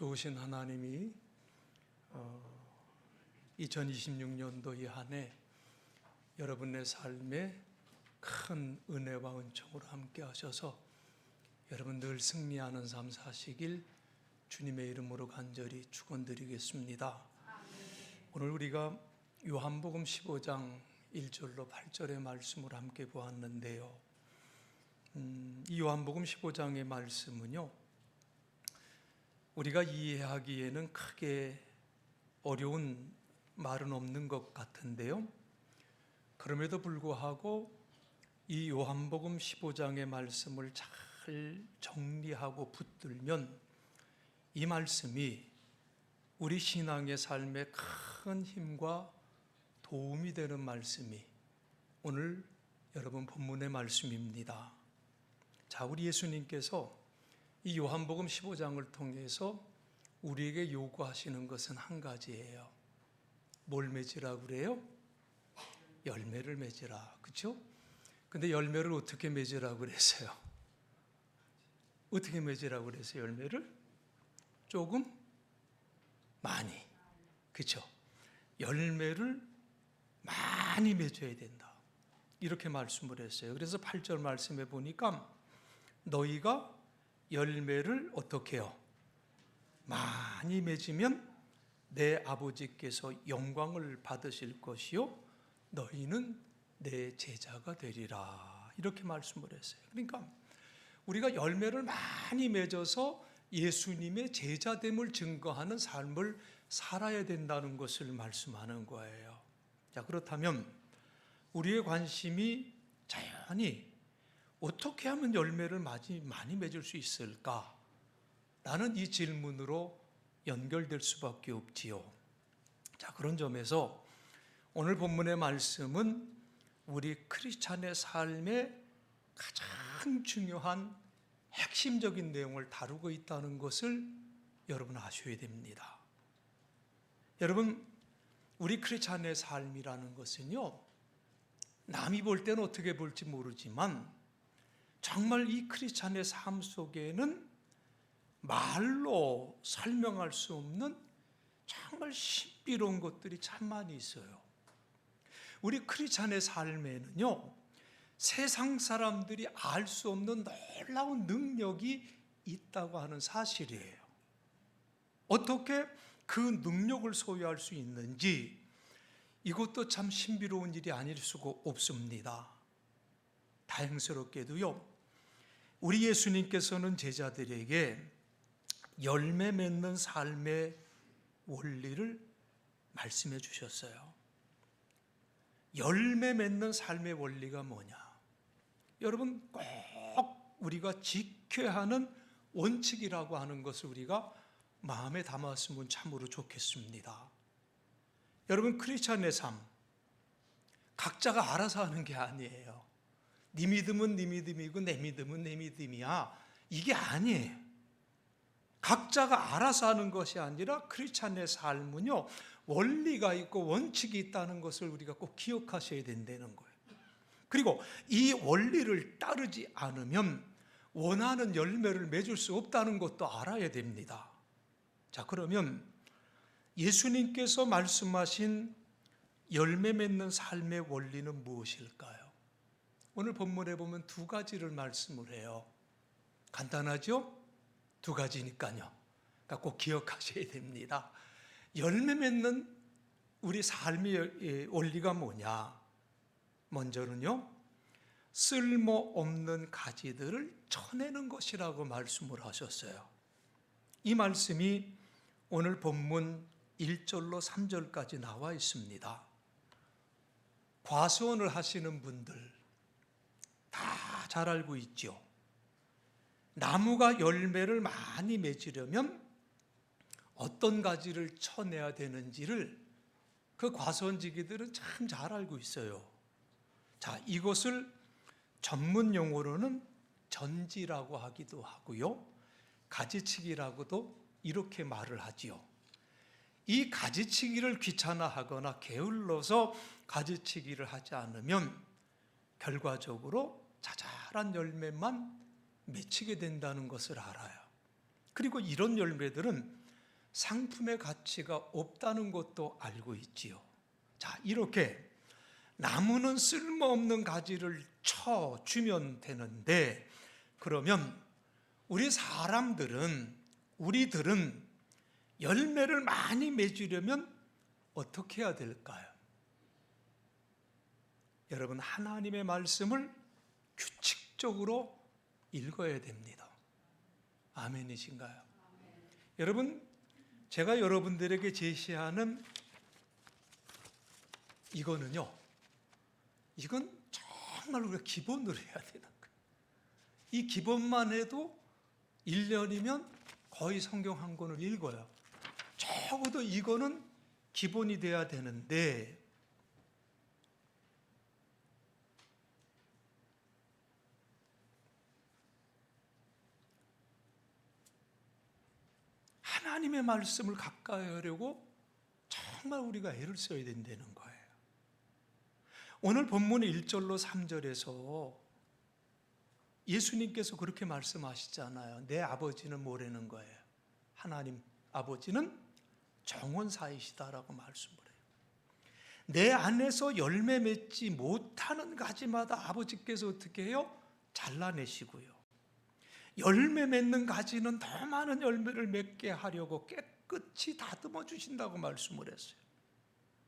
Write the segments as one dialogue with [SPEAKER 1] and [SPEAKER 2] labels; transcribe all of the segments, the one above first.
[SPEAKER 1] 좋으신 하나님이 2026년도 이 한 해 여러분의 삶에 큰 은혜와 은총으로 함께 하셔서 여러분 늘 승리하는 삶 사시길 주님의 이름으로 간절히 축원드리겠습니다. 오늘 우리가 요한복음 15장 1절로 8절의 말씀을 함께 보았는데요. 이 요한복음 15장의 말씀은요, 우리가 이해하기에는 크게 어려운 말은 없는 것 같은데요. 그럼에도 불구하고 이 요한복음 15장의 말씀을 잘 정리하고 붙들면 이 말씀이 우리 신앙의 삶에 큰 힘과 도움이 되는 말씀이 오늘 여러분 본문의 말씀입니다. 자, 우리 예수님께서 이 요한복음 15장을 통해서 우리에게 요구하시는 것은 한 가지예요. 뭘 맺으라고 그래요? 열매를 맺으라. 그렇죠? 근데 열매를 어떻게 맺으라고 그랬어요? 어떻게 맺으라고 그랬어요? 열매를? 조금? 많이. 그렇죠? 열매를 많이 맺어야 된다. 이렇게 말씀을 했어요. 그래서 8절 말씀에 보니까 너희가 열매를 어떻게 해요? 많이 맺으면 내 아버지께서 영광을 받으실 것이요 너희는 내 제자가 되리라. 이렇게 말씀을 했어요. 그러니까 우리가 열매를 많이 맺어서 예수님의 제자됨을 증거하는 삶을 살아야 된다는 것을 말씀하는 거예요. 자, 그렇다면 우리의 관심이 자연히 어떻게 하면 열매를 많이 맺을 수 있을까? 라는 이 질문으로 연결될 수밖에 없지요. 자, 그런 점에서 오늘 본문의 말씀은 우리 크리스찬의 삶의 가장 중요한 핵심적인 내용을 다루고 있다는 것을 여러분 아셔야 됩니다. 여러분, 우리 크리스찬의 삶이라는 것은요, 남이 볼 때는 어떻게 볼지 모르지만 정말 이 크리스찬의 삶 속에는 말로 설명할 수 없는 정말 신비로운 것들이 참 많이 있어요. 우리 크리스찬의 삶에는요, 세상 사람들이 알 수 없는 놀라운 능력이 있다고 하는 사실이에요. 어떻게 그 능력을 소유할 수 있는지 이것도 참 신비로운 일이 아닐 수가 없습니다. 다행스럽게도요, 우리 예수님께서는 제자들에게 열매 맺는 삶의 원리를 말씀해 주셨어요. 열매 맺는 삶의 원리가 뭐냐? 여러분, 꼭 우리가 지켜야 하는 원칙이라고 하는 것을 우리가 마음에 담았으면 참으로 좋겠습니다. 여러분, 크리스찬의 삶, 각자가 알아서 하는 게 아니에요. 네 믿음은 네 믿음이고 내 믿음은 내 믿음이야. 이게 아니에요. 각자가 알아서 하는 것이 아니라 크리스찬의 삶은요, 원리가 있고 원칙이 있다는 것을 우리가 꼭 기억하셔야 된다는 거예요. 그리고 이 원리를 따르지 않으면 원하는 열매를 맺을 수 없다는 것도 알아야 됩니다. 자, 그러면 예수님께서 말씀하신 열매 맺는 삶의 원리는 무엇일까요? 오늘 본문에 보면 두 가지를 말씀을 해요. 간단하죠? 두 가지니까요. 그러니까 꼭 기억하셔야 됩니다. 열매 맺는 우리 삶의 원리가 뭐냐? 먼저는요, 쓸모없는 가지들을 쳐내는 것이라고 말씀을 하셨어요. 이 말씀이 오늘 본문 1절로 3절까지 나와 있습니다. 과수원을 하시는 분들 다 잘 알고 있죠. 나무가 열매를 많이 맺으려면 어떤 가지를 쳐내야 되는지를 그 과수원지기들은 참 잘 알고 있어요. 자, 이것을 전문 용어로는 전지라고 하기도 하고요, 가지치기라고도 이렇게 말을 하지요. 이 가지치기를 귀찮아하거나 게을러서 가지치기를 하지 않으면 결과적으로 자잘한 열매만 맺히게 된다는 것을 알아요. 그리고 이런 열매들은 상품의 가치가 없다는 것도 알고 있지요. 자, 이렇게 나무는 쓸모없는 가지를 쳐주면 되는데, 그러면 우리들은 열매를 많이 맺으려면 어떻게 해야 될까요? 여러분, 하나님의 말씀을 규칙적으로 읽어야 됩니다. 아멘이신가요? 여러분, 제가 여러분들에게 제시하는 이건 정말 우리가 기본으로 해야 되는 거예요. 이 기본만 해도 1년이면 거의 성경 한 권을 읽어요. 적어도 이거는 기본이 돼야 되는데, 하나님의 말씀을 가까이 하려고 정말 우리가 애를 써야 된다는 거예요. 오늘 본문의 1절로 3절에서 예수님께서 그렇게 말씀하시잖아요. 내 아버지는 뭐라는 거예요? 하나님 아버지는 정원사이시다라고 말씀을 해요. 내 안에서 열매 맺지 못하는 가지마다 아버지께서 어떻게 해요? 잘라내시고요. 열매 맺는 가지는 더 많은 열매를 맺게 하려고 깨끗이 다듬어 주신다고 말씀을 했어요.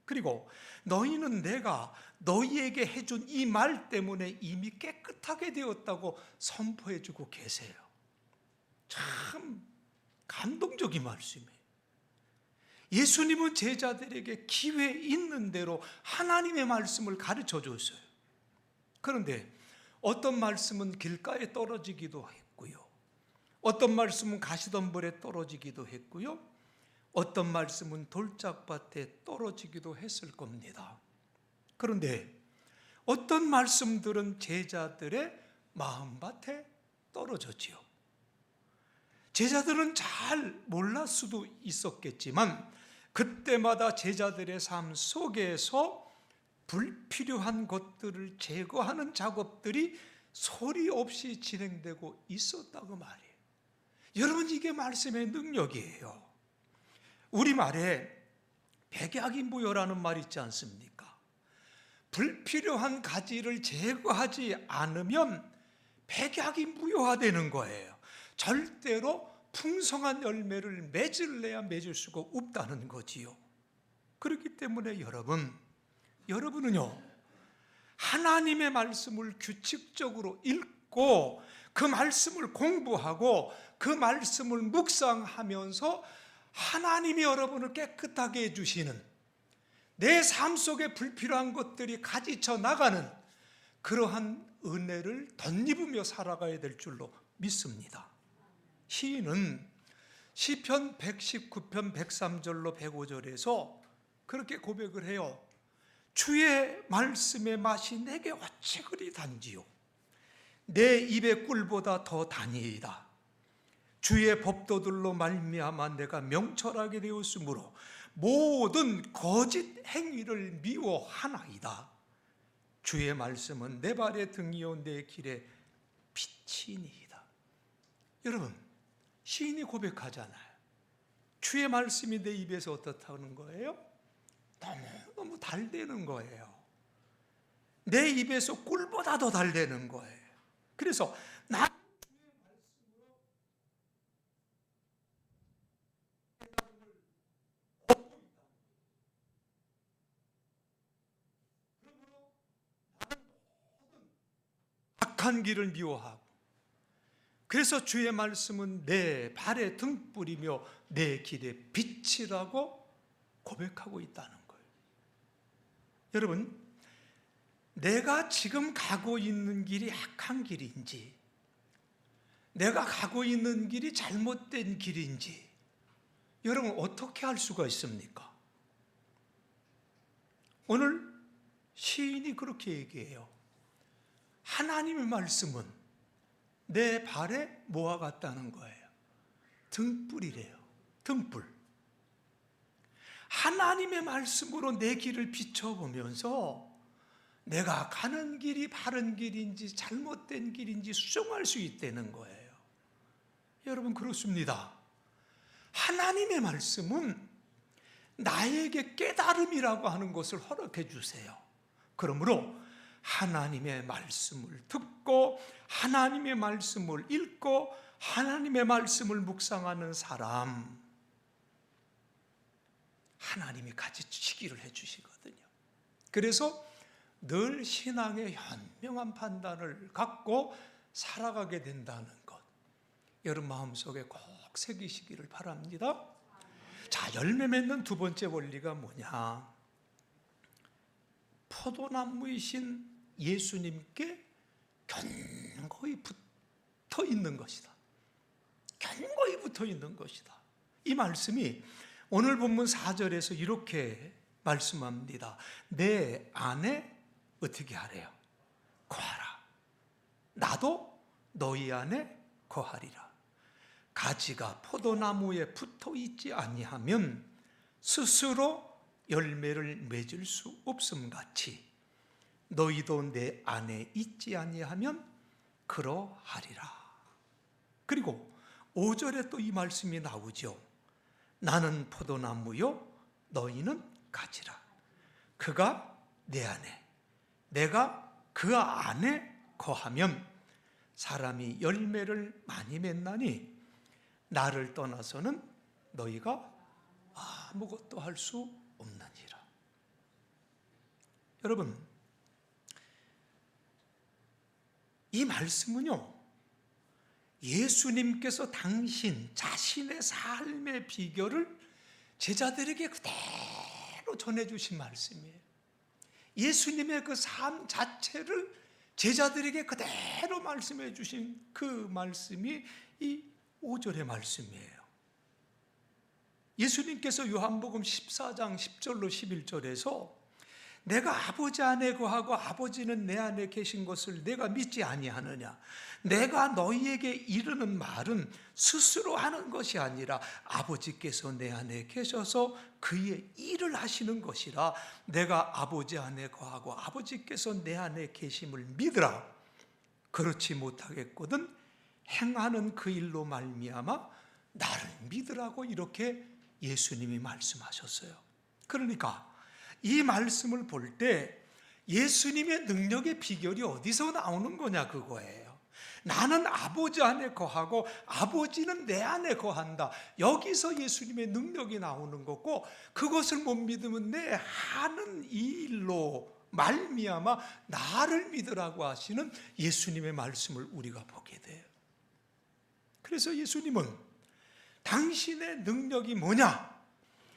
[SPEAKER 1] 그리고 너희는 내가 너희에게 해준 이 말 때문에 이미 깨끗하게 되었다고 선포해 주고 계세요. 참 감동적인 말씀이에요. 예수님은 제자들에게 기회 있는 대로 하나님의 말씀을 가르쳐 줬어요. 그런데 어떤 말씀은 길가에 떨어지기도 했고요, 어떤 말씀은 가시덤불에 떨어지기도 했고요, 어떤 말씀은 돌짝밭에 떨어지기도 했을 겁니다. 그런데 어떤 말씀들은 제자들의 마음밭에 떨어졌지요. 제자들은 잘 몰랐을 수도 있었겠지만 그때마다 제자들의 삶 속에서 불필요한 것들을 제거하는 작업들이 소리 없이 진행되고 있었다고 말이에요. 여러분, 이게 말씀의 능력이에요. 우리말에 백약이무효라는 말 있지 않습니까? 불필요한 가지를 제거하지 않으면 백약이 무효화되는 거예요. 절대로 풍성한 열매를 맺을래야 맺을 수가 없다는 거지요. 그렇기 때문에 여러분은요, 하나님의 말씀을 규칙적으로 읽고 그 말씀을 공부하고 그 말씀을 묵상하면서 하나님이 여러분을 깨끗하게 해주시는, 내 삶 속에 불필요한 것들이 가지쳐 나가는 그러한 은혜를 덧입으며 살아가야 될 줄로 믿습니다. 시인은 시편 119편 103절로 105절에서 그렇게 고백을 해요. 주의 말씀의 맛이 내게 어찌 그리 단지요, 내 입의 꿀보다 더 다니이다. 주의 법도들로 말미암아 내가 명철하게 되었으므로 모든 거짓 행위를 미워하나이다. 주의 말씀은 내 발의 등이요 내 길의 빛이니이다. 여러분, 시인이 고백하잖아요. 주의 말씀이 내 입에서 어떻다는 거예요? 너무 달되는 거예요. 내 입에서 꿀보다 더 달되는 거예요. 그래서 나 악한 길을 미워하고, 그래서 주의 말씀은 내 발의 등불이며 내 길의 빛이라고 고백하고 있다는 거예요. 여러분, 내가 지금 가고 있는 길이 악한 길인지, 내가 가고 있는 길이 잘못된 길인지 여러분 어떻게 알 수가 있습니까? 오늘 시인이 그렇게 얘기해요. 하나님의 말씀은 내 발에 뭐와 같다는 거예요? 등불이래요. 등불. 하나님의 말씀으로 내 길을 비춰보면서 내가 가는 길이 바른 길인지 잘못된 길인지 수정할 수 있다는 거예요. 여러분, 그렇습니다. 하나님의 말씀은 나에게 깨달음이라고 하는 것을 허락해 주세요. 그러므로 하나님의 말씀을 듣고 하나님의 말씀을 읽고 하나님의 말씀을 묵상하는 사람, 하나님이 가르치기를 해주시거든요. 그래서 늘 신앙의 현명한 판단을 갖고 살아가게 된다는 것, 여러분 마음속에 꼭 새기시기를 바랍니다. 자, 열매 맺는 두 번째 원리가 뭐냐? 포도나무이신 예수님께 견고히 붙어 있는 것이다. 견고히 붙어 있는 것이다. 이 말씀이 오늘 본문 4절에서 이렇게 말씀합니다. 내 안에 어떻게 하래요? 거하라. 나도 너희 안에 거하리라. 가지가 포도나무에 붙어 있지 아니하면 스스로 열매를 맺을 수 없음 같이 너희도 내 안에 있지 아니하면 그러하리라. 그리고 5절에 또 이 말씀이 나오죠. 나는 포도나무요 너희는 가지라. 그가 내 안에 내가 그 안에 거하면 사람이 열매를 많이 맺나니 나를 떠나서는 너희가 아무것도 할 수 없느니라. 여러분, 이 말씀은요, 예수님께서 당신 자신의 삶의 비결을 제자들에게 그대로 전해주신 말씀이에요. 예수님의 그 삶 자체를 제자들에게 그대로 말씀해 주신 그 말씀이 이 5절의 말씀이에요. 예수님께서 요한복음 14장 10절로 11절에서 내가 아버지 안에 거하고 아버지는 내 안에 계신 것을 내가 믿지 아니하느냐. 내가 너희에게 이르는 말은 스스로 하는 것이 아니라 아버지께서 내 안에 계셔서 그의 일을 하시는 것이라. 내가 아버지 안에 거하고 아버지께서 내 안에 계심을 믿으라. 그렇지 못하겠거든 행하는 그 일로 말미암아 나를 믿으라고 이렇게 예수님이 말씀하셨어요. 그러니까 이 말씀을 볼 때 예수님의 능력의 비결이 어디서 나오는 거냐 그거예요. 나는 아버지 안에 거하고 아버지는 내 안에 거한다. 여기서 예수님의 능력이 나오는 거고, 그것을 못 믿으면 내 하는 이 일로 말미암아 나를 믿으라고 하시는 예수님의 말씀을 우리가 보게 돼요. 그래서 예수님은 당신의 능력이 뭐냐?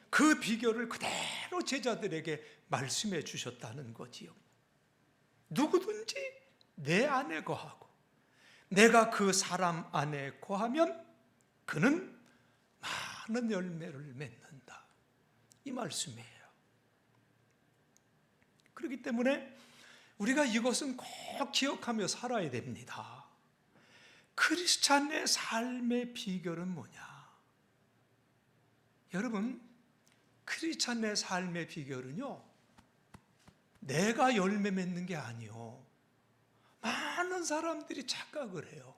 [SPEAKER 1] 그 비결을 그대로 제자들에게 말씀해 주셨다는 거지요. 누구든지 내 안에 거하고 내가 그 사람 안에 거하면 그는 많은 열매를 맺는다. 이 말씀이에요. 그렇기 때문에 우리가 이것은 꼭 기억하며 살아야 됩니다. 크리스찬의 삶의 비결은 뭐냐? 여러분, 크리스찬의 삶의 비결은요, 내가 열매 맺는 게 아니요. 많은 사람들이 착각을 해요.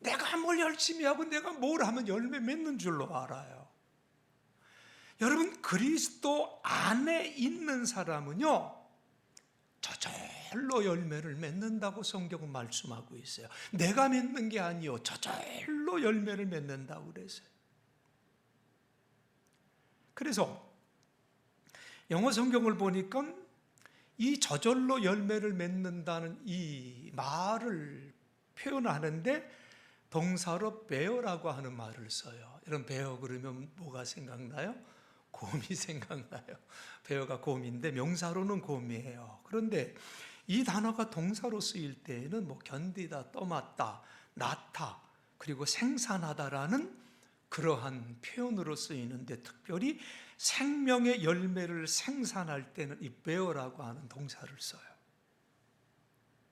[SPEAKER 1] 내가 뭘 열심히 하고 내가 뭘 하면 열매 맺는 줄로 알아요. 여러분, 그리스도 안에 있는 사람은요, 저절로 열매를 맺는다고 성경은 말씀하고 있어요. 내가 맺는 게 아니요, 저절로 열매를 맺는다고 그랬어요. 그래서 영어 성경을 보니까 이 저절로 열매를 맺는다는 이 말을 표현하는데 동사로 bear라고 하는 말을 써요. 여러분, bear 그러면 뭐가 생각나요? 곰이 생각나요. bear가 곰인데 명사로는 곰이에요. 그런데 이 단어가 동사로 쓰일 때에는 뭐 견디다, 떠맡다, 낳다, 그리고 생산하다라는 그러한 표현으로 쓰이는데, 특별히 생명의 열매를 생산할 때는 이 bear라고 하는 동사를 써요.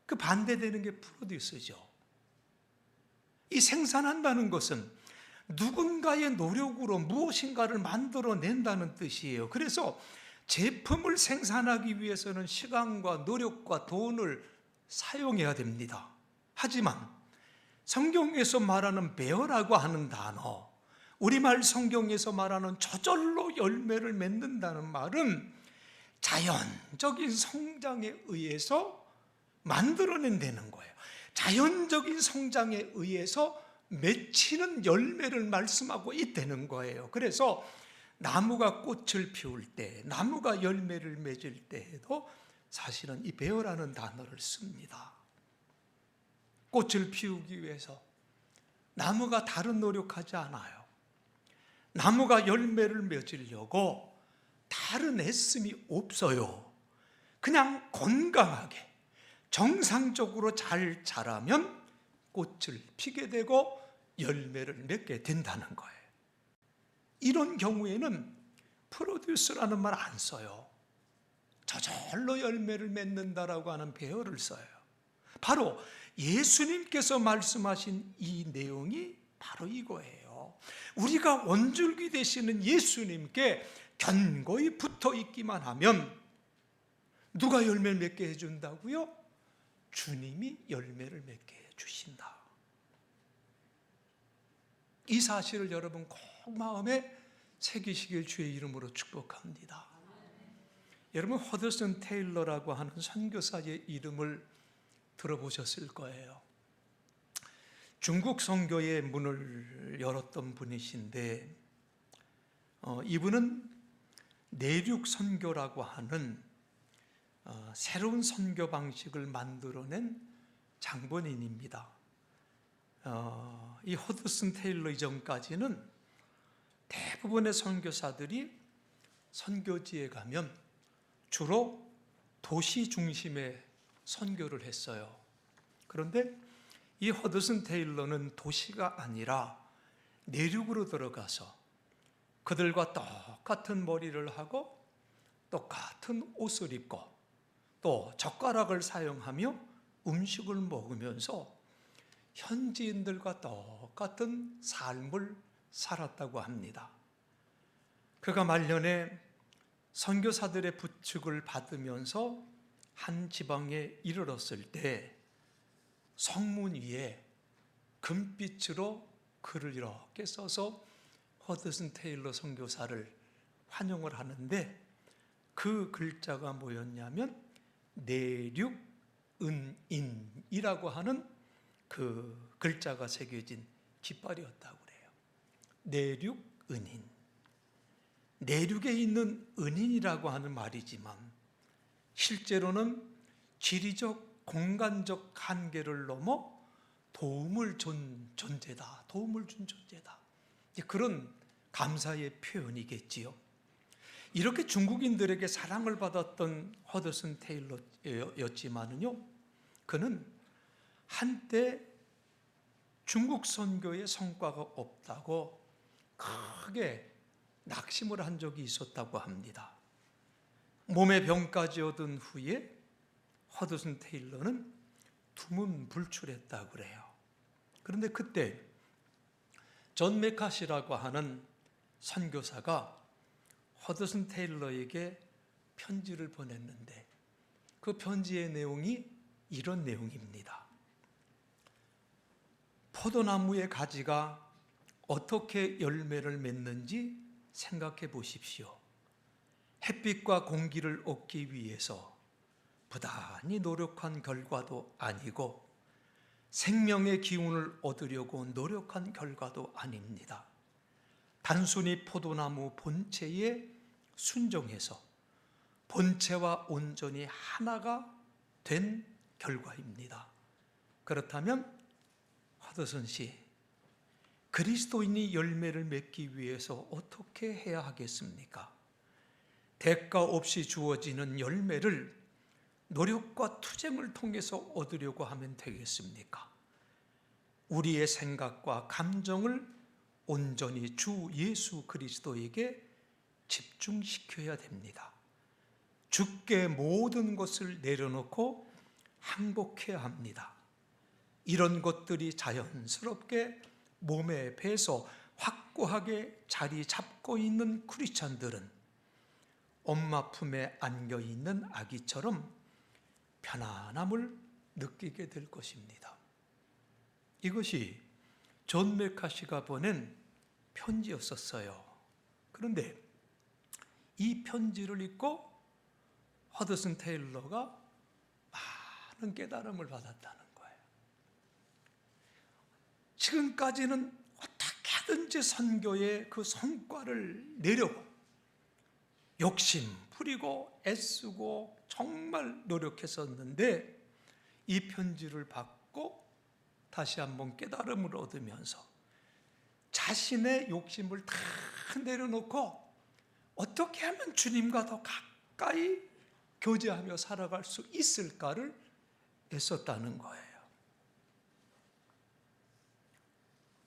[SPEAKER 1] 그 반대되는 게 프로듀스죠. 이 생산한다는 것은 누군가의 노력으로 무엇인가를 만들어낸다는 뜻이에요. 그래서 제품을 생산하기 위해서는 시간과 노력과 돈을 사용해야 됩니다. 하지만 성경에서 말하는 bear라고 하는 단어, 우리말 성경에서 말하는 저절로 열매를 맺는다는 말은 자연적인 성장에 의해서 만들어낸다는 거예요. 자연적인 성장에 의해서 맺히는 열매를 말씀하고 있다는 거예요. 그래서 나무가 꽃을 피울 때, 나무가 열매를 맺을 때에도 사실은 이 배어라는 단어를 씁니다. 꽃을 피우기 위해서 나무가 다른 노력하지 않아요. 나무가 열매를 맺으려고 다른 애씀이 없어요. 그냥 건강하게 정상적으로 잘 자라면 꽃을 피게 되고 열매를 맺게 된다는 거예요. 이런 경우에는 프로듀스라는 말 안 써요. 저절로 열매를 맺는다라고 하는 배어를 써요. 바로 예수님께서 말씀하신 이 내용이 바로 이거예요. 우리가 원줄기 되시는 예수님께 견고히 붙어 있기만 하면 누가 열매를 맺게 해준다고요? 주님이 열매를 맺게 해주신다. 이 사실을 여러분 꼭 마음에 새기시길 주의 이름으로 축복합니다. 여러분 허드슨 테일러라고 하는 선교사의 이름을 들어보셨을 거예요. 중국 선교의 문을 열었던 분이신데 이분은 내륙 선교라고 하는 새로운 선교 방식을 만들어낸 장본인입니다. 이 허드슨 테일러 이전까지는 대부분의 선교사들이 선교지에 가면 주로 도시 중심의 선교를 했어요. 그런데 이 허드슨 테일러는 도시가 아니라 내륙으로 들어가서 그들과 똑같은 머리를 하고 똑같은 옷을 입고 또 젓가락을 사용하며 음식을 먹으면서 현지인들과 똑같은 삶을 살았다고 합니다. 그가 말년에 선교사들의 부축을 받으면서 한 지방에 이르렀을 때 성문 위에 금빛으로 글을 이렇게 써서 허드슨 테일러 선교사를 환영을 하는데 그 글자가 뭐였냐면 내륙은인이라고 하는 그 글자가 새겨진 깃발이었다고 그래요. 내륙은인. 내륙에 있는 은인이라고 하는 말이지만 실제로는 지리적, 공간적 한계를 넘어 도움을 준 존재다. 도움을 준 존재다. 그런 감사의 표현이겠지요. 이렇게 중국인들에게 사랑을 받았던 허드슨 테일러였지만은요, 그는 한때 중국 선교의 성과가 없다고 크게 낙심을 한 적이 있었다고 합니다. 몸에 병까지 얻은 후에 허드슨 테일러는 두문불출했다고 그래요. 그런데 그때 존 메카시라고 하는 선교사가 허드슨 테일러에게 편지를 보냈는데 그 편지의 내용이 이런 내용입니다. 포도나무의 가지가 어떻게 열매를 맺는지 생각해 보십시오. 햇빛과 공기를 얻기 위해서 부단히 노력한 결과도 아니고 생명의 기운을 얻으려고 노력한 결과도 아닙니다. 단순히 포도나무 본체에 순종해서 본체와 온전히 하나가 된 결과입니다. 그렇다면 허드슨 씨, 그리스도인이 열매를 맺기 위해서 어떻게 해야 하겠습니까? 대가 없이 주어지는 열매를 노력과 투쟁을 통해서 얻으려고 하면 되겠습니까? 우리의 생각과 감정을 온전히 주 예수 그리스도에게 집중시켜야 됩니다. 주께 모든 것을 내려놓고 항복해야 합니다. 이런 것들이 자연스럽게 몸에 배서 확고하게 자리 잡고 있는 크리스찬들은 엄마 품에 안겨있는 아기처럼 편안함을 느끼게 될 것입니다. 이것이 존 메카시가 보낸 편지였었어요. 그런데 이 편지를 읽고 허드슨 테일러가 많은 깨달음을 받았다는 거예요. 지금까지는 어떻게든지 선교의 그 성과를 내려고 욕심 부리고 애쓰고 정말 노력했었는데 이 편지를 받고 다시 한번 깨달음을 얻으면서 자신의 욕심을 다 내려놓고 어떻게 하면 주님과 더 가까이 교제하며 살아갈 수 있을까를 애썼다는 거예요.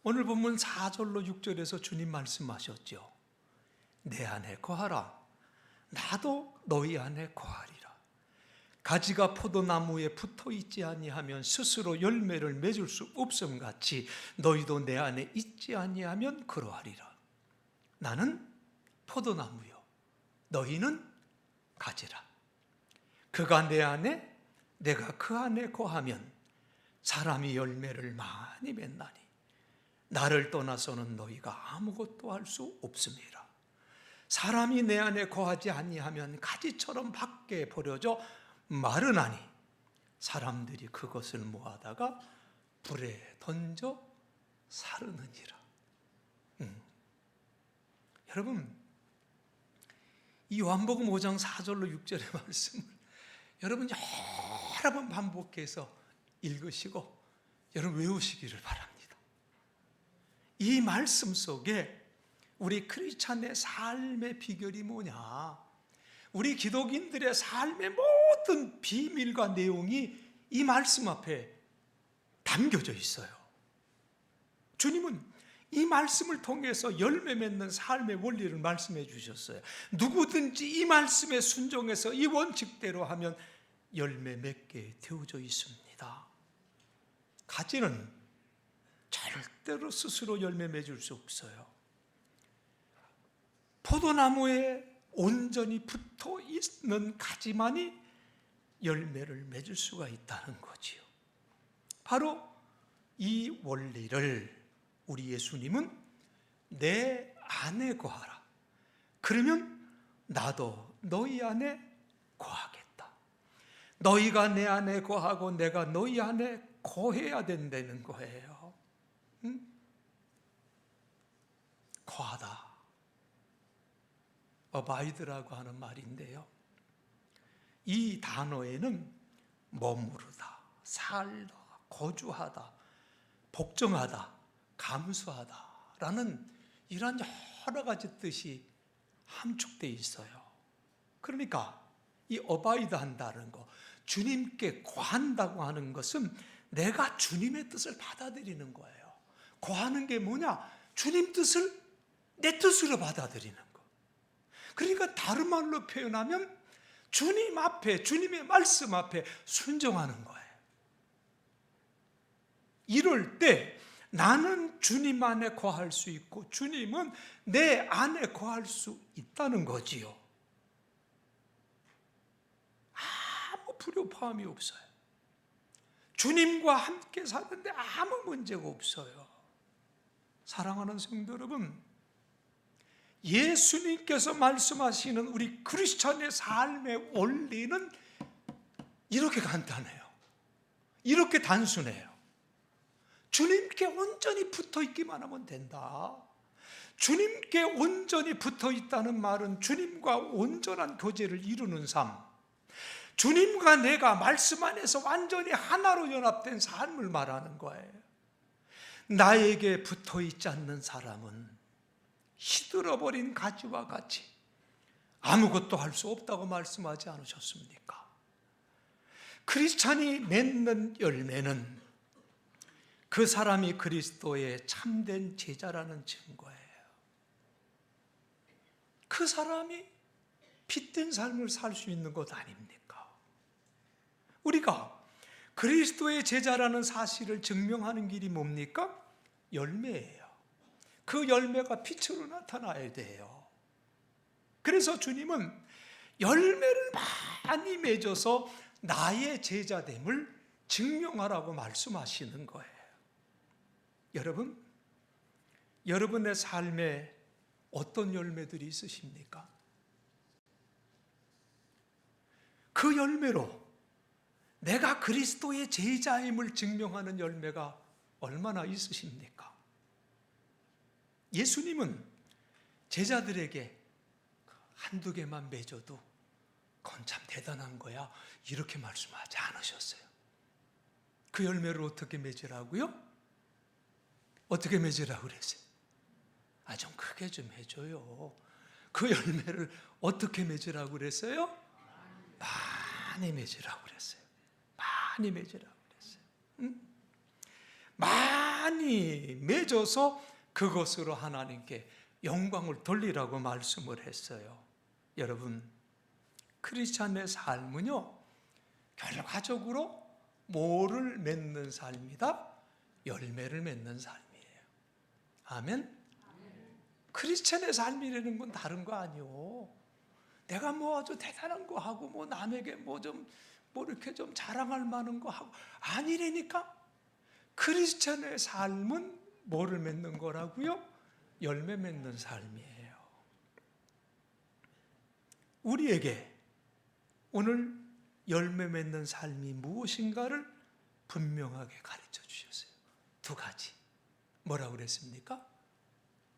[SPEAKER 1] 오늘 본문 4절로 6절에서 주님 말씀하셨죠. 내 안에 거하라. 나도 너희 안에 거하리라. 가지가 포도나무에 붙어 있지 아니하면 스스로 열매를 맺을 수 없음 같이 너희도 내 안에 있지 아니하면 그러하리라. 나는 포도나무요 너희는 가지라. 그가 내 안에 내가 그 안에 거하면 사람이 열매를 많이 맺나니 나를 떠나서는 너희가 아무것도 할 수 없음이라. 사람이 내 안에 거하지 아니하면 가지처럼 밖에 버려져 마르나니 사람들이 그것을 모아다가 불에 던져 사르느니라. 여러분, 이 요한복음 5장 4절로 6절의 말씀을 여러분 여러 번 반복해서 읽으시고 여러분 외우시기를 바랍니다. 이 말씀 속에 우리 크리스찬의 삶의 비결이 뭐냐? 우리 기독인들의 삶의 모든 비밀과 내용이 이 말씀 앞에 담겨져 있어요. 주님은 이 말씀을 통해서 열매 맺는 삶의 원리를 말씀해 주셨어요. 누구든지 이 말씀에 순종해서 이 원칙대로 하면 열매 맺게 되어져 있습니다. 가지는 절대로 스스로 열매 맺을 수 없어요. 포도나무에 온전히 붙어 있는 가지만이 열매를 맺을 수가 있다는 거지요. 바로 이 원리를 우리 예수님은 내 안에 거하라. 그러면 나도 너희 안에 거하겠다. 너희가 내 안에 거하고 내가 너희 안에 거해야 된다는 거예요. 거하다. 어바이드라고 하는 말인데요. 이 단어에는 머무르다, 살다, 거주하다, 복종하다, 감수하다라는 이런 여러 가지 뜻이 함축되어 있어요. 그러니까 이 어바이드 한다는 거, 주님께 거한다고 하는 것은 내가 주님의 뜻을 받아들이는 거예요. 거하는 게 뭐냐? 주님 뜻을 내 뜻으로 받아들이는 거. 그러니까 다른 말로 표현하면 주님 앞에, 주님의 말씀 앞에 순종하는 거예요. 이럴 때 나는 주님 안에 거할 수 있고 주님은 내 안에 거할 수 있다는 거지요. 아무 불협화음이 없어요. 주님과 함께 사는데 아무 문제가 없어요. 사랑하는 성도 여러분, 예수님께서 말씀하시는 우리 크리스찬의 삶의 원리는 이렇게 간단해요. 이렇게 단순해요. 주님께 온전히 붙어 있기만 하면 된다. 주님께 온전히 붙어 있다는 말은 주님과 온전한 교제를 이루는 삶, 주님과 내가 말씀 안에서 완전히 하나로 연합된 삶을 말하는 거예요. 나에게 붙어 있지 않는 사람은 시들어버린 가지와 같이 아무것도 할 수 없다고 말씀하지 않으셨습니까? 크리스찬이 맺는 열매는 그 사람이 그리스도의 참된 제자라는 증거예요. 그 사람이 빛된 삶을 살 수 있는 것 아닙니까? 우리가 그리스도의 제자라는 사실을 증명하는 길이 뭡니까? 열매예요. 그 열매가 빛으로 나타나야 돼요. 그래서 주님은 열매를 많이 맺어서 나의 제자됨을 증명하라고 말씀하시는 거예요. 여러분, 여러분의 삶에 어떤 열매들이 있으십니까? 그 열매로 내가 그리스도의 제자임을 증명하는 열매가 얼마나 있으십니까? 예수님은 제자들에게 한두 개만 맺어도 그건 참 대단한 거야, 이렇게 말씀하지 않으셨어요. 그 열매를 어떻게 맺으라고요? 어떻게 맺으라고 그랬어요? 좀 크게 좀 해줘요. 그 열매를 어떻게 맺으라고 그랬어요? 많이 맺으라고 그랬어요. 많이 맺으라고 그랬어요. 응? 많이 맺어서 그것으로 하나님께 영광을 돌리라고 말씀을 했어요. 여러분, 크리스찬의 삶은요, 결과적으로 뭐를 맺는 삶이다? 열매를 맺는 삶이에요. 아멘? 크리스찬의 삶이라는 건 다른 거 아니요. 내가 뭐 아주 대단한 거 하고 뭐 남에게 뭐 이렇게 좀 자랑할 만한 거 하고 아니라니까. 크리스찬의 삶은 뭐를 맺는 거라고요? 열매 맺는 삶이에요. 우리에게 오늘 열매 맺는 삶이 무엇인가를 분명하게 가르쳐 주셨어요. 두 가지. 뭐라고 그랬습니까?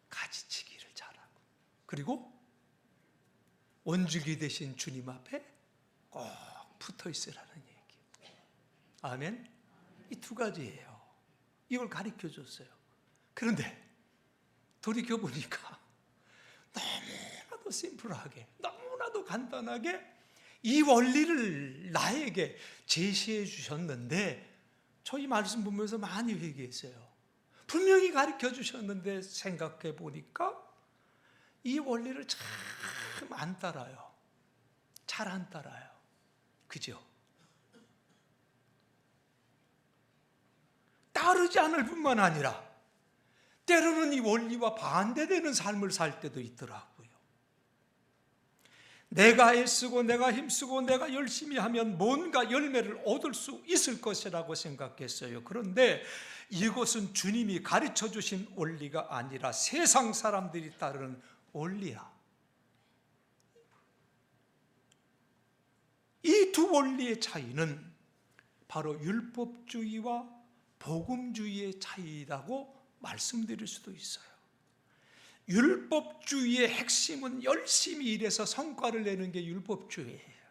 [SPEAKER 1] 가지치기를 잘하고, 그리고 원주기 되신 주님 앞에 꼭 붙어 있으라는 얘기. 아멘? 이 두 가지예요. 이걸 가르쳐 줬어요. 그런데 돌이켜보니까 너무나도 심플하게, 너무나도 간단하게 이 원리를 나에게 제시해 주셨는데, 저희 말씀 보면서 많이 회개했어요. 분명히 가르쳐 주셨는데 생각해 보니까 이 원리를 참 안 따라요. 잘 안 따라요. 그죠? 따르지 않을 뿐만 아니라 때로는 이 원리와 반대되는 삶을 살 때도 있더라고요. 내가 애쓰고 내가 힘쓰고 내가 열심히 하면 뭔가 열매를 얻을 수 있을 것이라고 생각했어요. 그런데 이것은 주님이 가르쳐 주신 원리가 아니라 세상 사람들이 따르는 원리야. 이 두 원리의 차이는 바로 율법주의와 복음주의의 차이라고 말씀드릴 수도 있어요. 율법주의의 핵심은 열심히 일해서 성과를 내는 게 율법주의예요.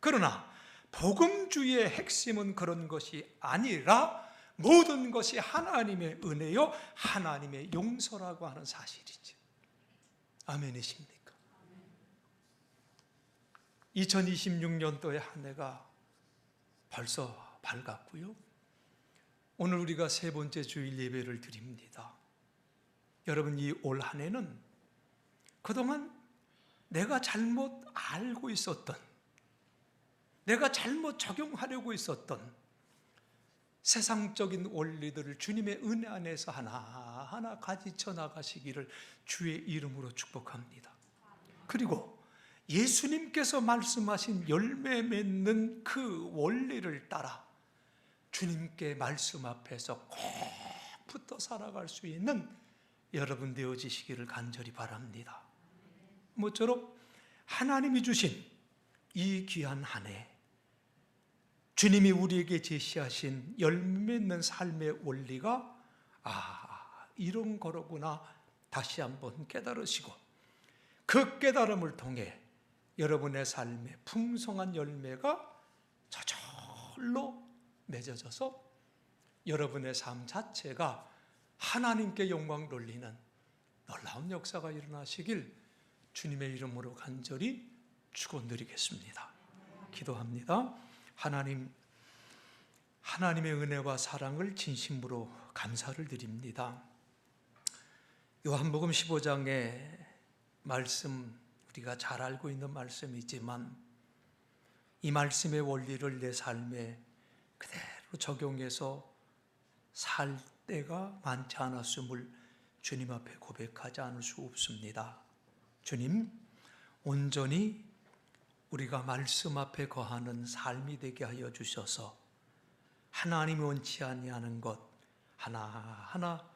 [SPEAKER 1] 그러나 복음주의의 핵심은 그런 것이 아니라 모든 것이 하나님의 은혜요, 하나님의 용서라고 하는 사실이죠. 아멘이십니까? 2026년도의 한 해가 벌써 밝았고요. 오늘 우리가 세 번째 주일 예배를 드립니다. 여러분, 이 올 한 해는 그동안 내가 잘못 알고 있었던, 내가 잘못 적용하려고 있었던 세상적인 원리들을 주님의 은혜 안에서 하나하나 가지쳐 나가시기를 주의 이름으로 축복합니다. 그리고 예수님께서 말씀하신 열매 맺는 그 원리를 따라 주님께 말씀 앞에서 꼭 붙어 살아갈 수 있는 여러분 되어지시기를 간절히 바랍니다. 모쪼록 하나님이 주신 이 귀한 한 해, 주님이 우리에게 제시하신 열매 맺는 삶의 원리가 이런 거로구나 다시 한번 깨달으시고, 그 깨달음을 통해 여러분의 삶에 풍성한 열매가 저절로 맺어져서 여러분의 삶 자체가 하나님께 영광 돌리는 놀라운 역사가 일어나시길 주님의 이름으로 간절히 축원드리겠습니다. 기도합니다. 하나님의 은혜와 사랑을 진심으로 감사를 드립니다. 요한복음 15장의 말씀, 우리가 잘 알고 있는 말씀이지만 이 말씀의 원리를 내 삶에 그대로 적용해서 살 때가 많지 않았음을 주님 앞에 고백하지 않을 수 없습니다. 주님, 온전히 우리가 말씀 앞에 거하는 삶이 되게 하여 주셔서 하나님이 원치 아니하는 것 하나하나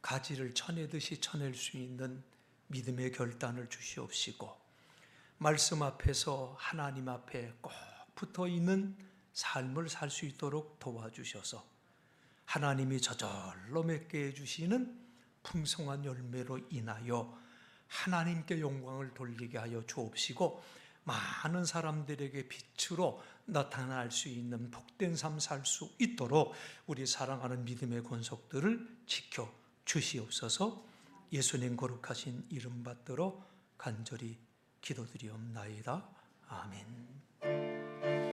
[SPEAKER 1] 가지를 쳐내듯이 쳐낼 수 있는 믿음의 결단을 주시옵시고, 말씀 앞에서 하나님 앞에 꼭 붙어 있는 삶을 살 수 있도록 도와주셔서 하나님이 저절로 맺게 해주시는 풍성한 열매로 인하여 하나님께 영광을 돌리게 하여 주옵시고, 많은 사람들에게 빛으로 나타날 수 있는 복된 삶 살 수 있도록 우리 사랑하는 믿음의 권속들을 지켜 주시옵소서. 예수님 거룩하신 이름 받들어 간절히 기도드리옵나이다. 아멘.